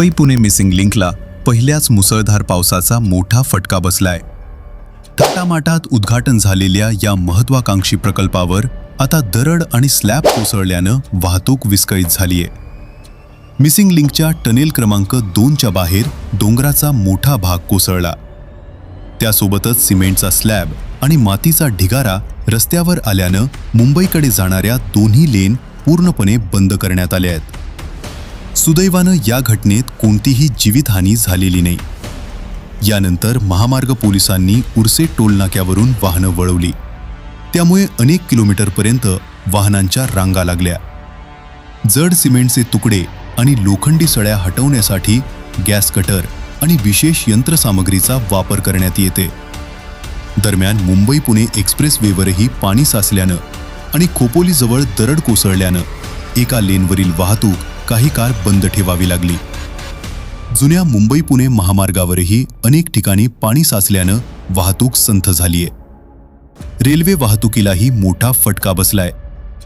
Mumbai Pune missing लिंकला पहिल्याच मुसळधार पावसाचा मोठा फटका बसलाय. थाटामाटात उद्घाटन झालेल्या या महत्त्वाकांक्षी प्रकल्पावर आता दरड आणि स्लॅब कोसळल्यानं वाहतूक विस्कळीत झालीय. मिसिंग लिंकच्या टनेल क्रमांक 2च्या बाहेर डोंगराचा मोठा भाग कोसळला. त्यासोबतच सिमेंटचा स्लॅब आणि मातीचा ढिगारा रस्त्यावर आल्यानं मुंबईकडे जाणाऱ्या दोन्ही लेन पूर्णपणे बंद करण्यात आल्या आहेत. सुदैवानं या घटनेत कोणतीही जीवितहानी झालेली नाही. यानंतर महामार्ग पोलिसांनी उर्से टोलनाक्यावरून वाहनं वळवली. त्यामुळे अनेक किलोमीटरपर्यंत वाहनांच्या रांगा लागल्या. जड सिमेंटचे तुकडे आणि लोखंडी सळ्या हटवण्यासाठी गॅस कटर आणि विशेष यंत्रसामग्रीचा वापर करण्यात येते. दरम्यान मुंबई पुणे एक्सप्रेसवेवरही पाणी साचल्यानं आणि खोपोलीजवळ दरड कोसळल्यानं एका लेनवरील वाहतूक काही काळ बंद ठेवावी लागली. जुन्या मुंबई पुणे महामार्गावरही अनेक ठिकाणी पाणी साचल्यानं वाहतूक संथ झालीय. रेल्वे वाहतुकीलाही मोठा फटका बसलाय.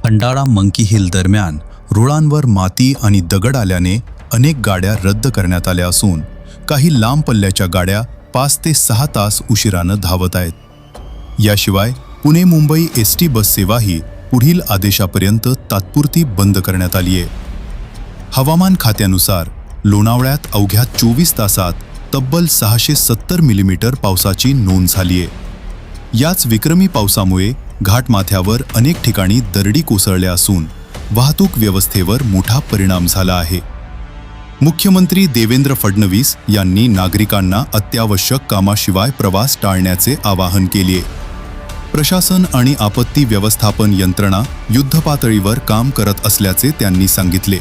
खंडाळा मंकी हिल दरम्यान रुळांवर माती आणि दगड आल्याने अनेक गाड्या रद्द करण्यात आल्या असून काही लांब पल्ल्याच्या गाड्या 5 ते 6 तास उशिरानं धावत आहेत. याशिवाय पुणे मुंबई एसटी बस सेवाही पुढील आदेशापर्यंत तात्पुरती बंद करण्यात आली आहे. हवामान खात्यानुसार लोणावळ्यात अवघ्या 24 तासात तब्बल 670 मिलीमीटर पावसाची नोंद झाली आहे. याच विक्रमी पावसामुळे घाटमाथ्यावर अनेक ठिकाणी दरडी कोसळल्या असून वाहतूक व्यवस्थेवर मोठा परिणाम झाला आहे. मुख्यमंत्री देवेंद्र फडणवीस यांनी नागरिकांना अत्यावश्यक कामाशिवाय प्रवास टाळण्याचे आवाहन केले. प्रशासन आणि आपत्ती व्यवस्थापन यंत्रणा युद्धपातळीवर काम करत असल्याचे त्यांनी सांगितले.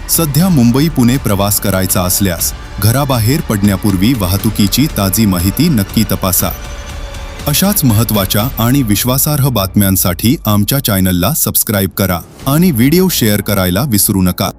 सध्या मुंबई पुणे प्रवास करायचा असल्यास घराबाहेर पडण्यापूर्वी वाहतुकीची ताजी माहिती नक्की तपासा. अशाच महत्त्वाच्या आणि विश्वासार्ह बातम्यांसाठी आमच्या चॅनलला सबस्क्राईब करा आणि व्हिडिओ शेअर करायला विसरू नका.